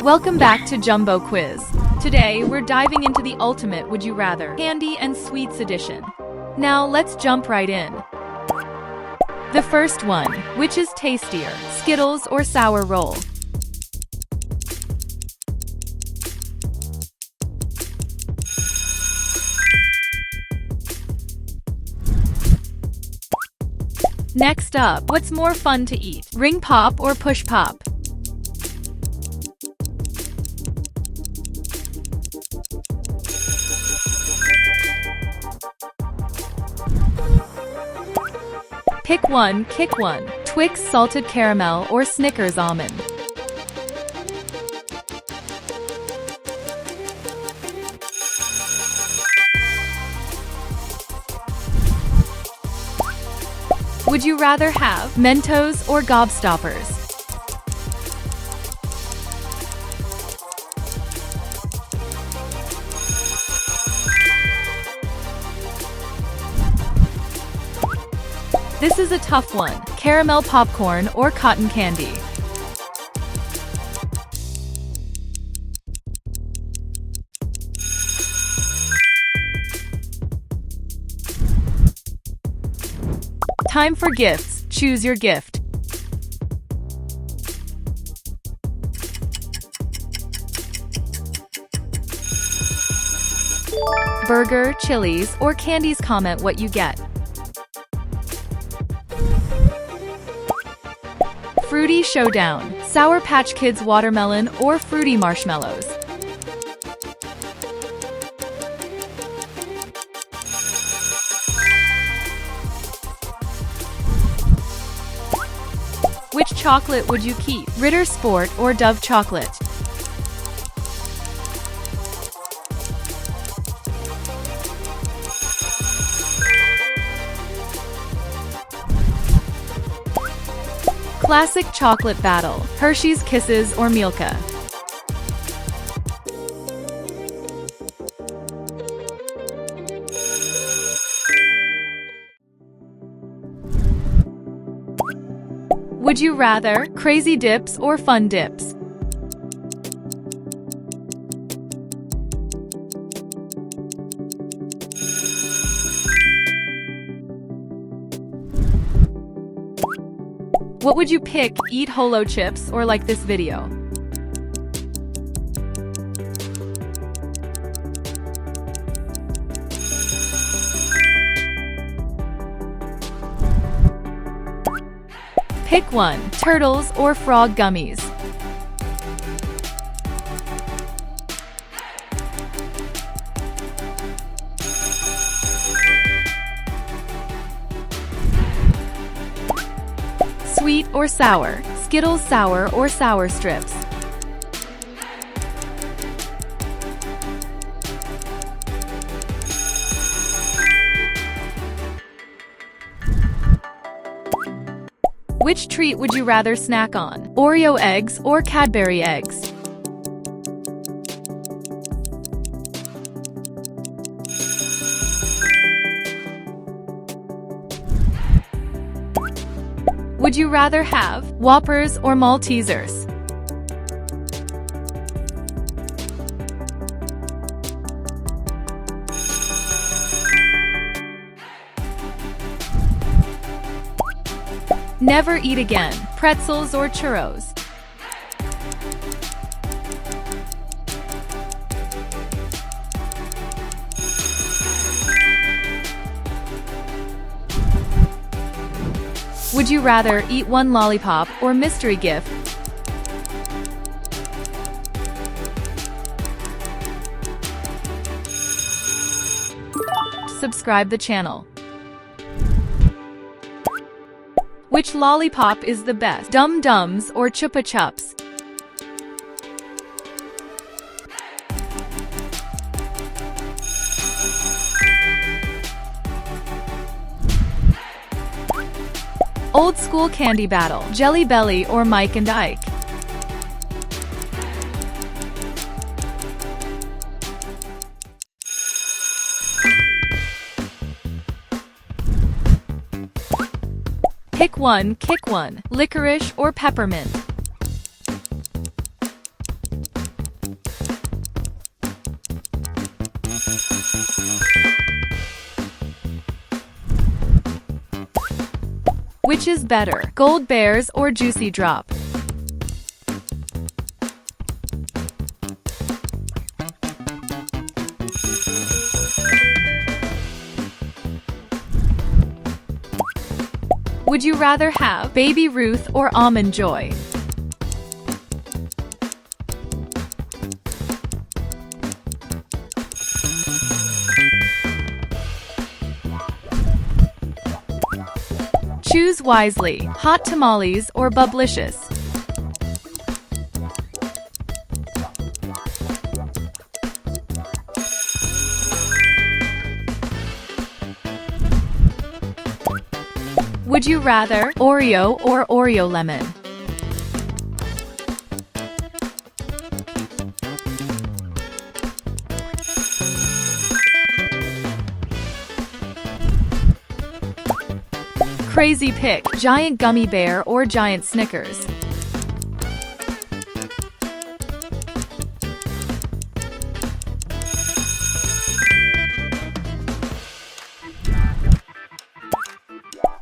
Welcome back to Jumbo Quiz. Today, we're diving into the ultimate Would You Rather candy and sweets edition. Now, let's jump right in. The first one, which is tastier, Skittles or Sour Roll? Next up, what's more fun to eat, Ring Pop or Push Pop? Pick one, kick one, Twix Salted Caramel or Snickers Almond? Would you rather have Mentos or Gobstoppers? This is a tough one. Caramel popcorn or cotton candy? Time for gifts. Choose your gift. Burger, Chili's, or candies? Comment what you get. Fruity Showdown, Sour Patch Kids watermelon or fruity marshmallows? Which chocolate would you keep, Ritter Sport or Dove chocolate? Classic chocolate battle, Hershey's Kisses or Milka? Would you rather crazy dips or fun dips? What would you pick, eat Holo chips or like this video? Pick one, turtles or frog gummies? Sweet or sour, Skittles sour or sour strips? Which treat would you rather snack on, Oreo eggs or Cadbury eggs? Would you rather have Whoppers or Maltesers? Never eat again, pretzels or churros? Would you rather eat one lollipop or mystery gift? Subscribe the channel. Which lollipop is the best, Dum Dums or Chupa Chups? Old school candy battle, Jelly Belly or Mike and Ike? Pick one, kick one, licorice or peppermint? Which is better, Gold Bears or Juicy Drop? Would you rather have Baby Ruth or Almond Joy? Choose wisely, Hot Tamales or Bubblicious. Would you rather Oreo or Oreo Lemon? Crazy pick, Giant Gummy Bear or Giant Snickers?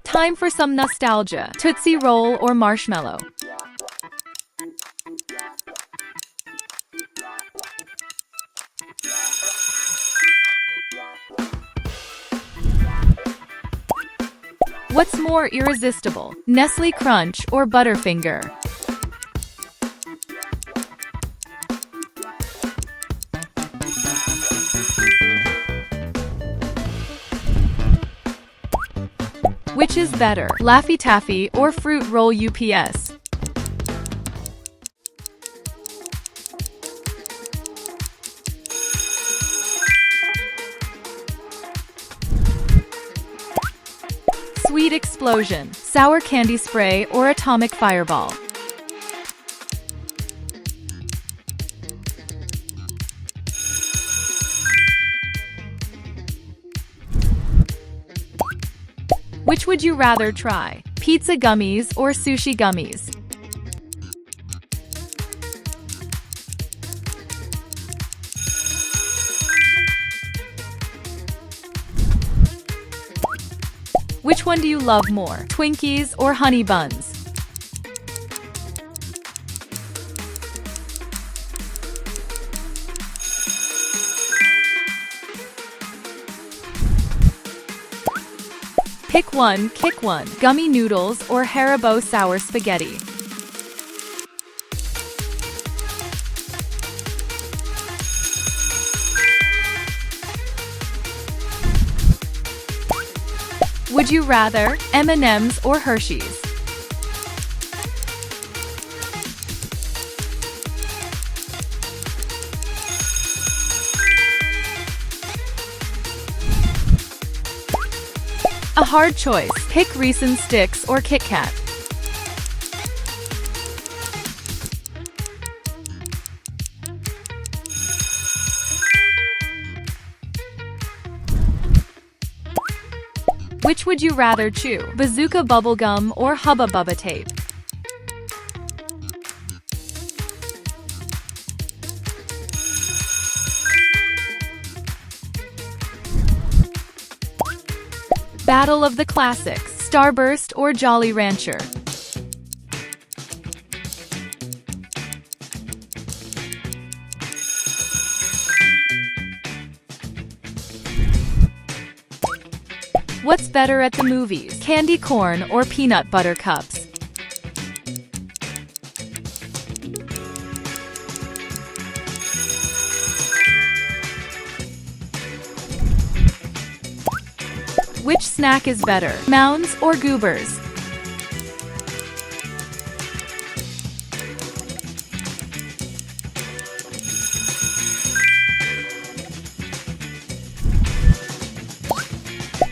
Time for some nostalgia, Tootsie Roll or Marshmallow? What's more irresistible, Nestle Crunch or Butterfinger? Which is better, Laffy Taffy or Fruit Roll UPS? Sweet Explosion, Sour Candy Spray or Atomic Fireball? Which would you rather try, Pizza Gummies or Sushi Gummies? Which one do you love more, Twinkies or Honey Buns? Pick one, kick one, Gummy Noodles or Haribo Sour Spaghetti? Would you rather M&M's or Hershey's? A hard choice. Pick Reese's Sticks or Kit Kat. Which would you rather chew, Bazooka Bubblegum or Hubba Bubba Tape? Battle of the Classics, Starburst or Jolly Rancher? What's better at the movies, candy corn or peanut butter cups? Which snack is better, Mounds or Goobers?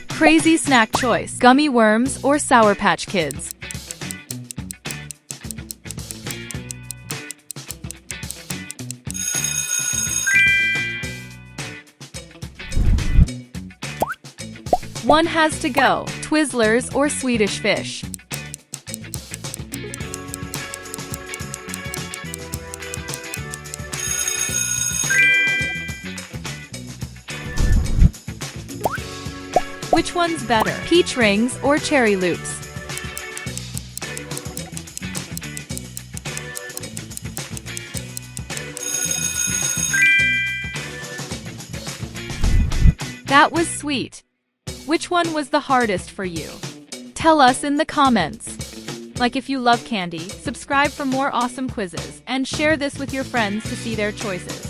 Crazy snack choice, Gummy Worms or Sour Patch Kids? One has to go, Twizzlers or Swedish Fish? Which one's better, peach rings or cherry loops? That was sweet. Which one was the hardest for you? Tell us in the comments. Like if you love candy, subscribe for more awesome quizzes, and share this with your friends to see their choices.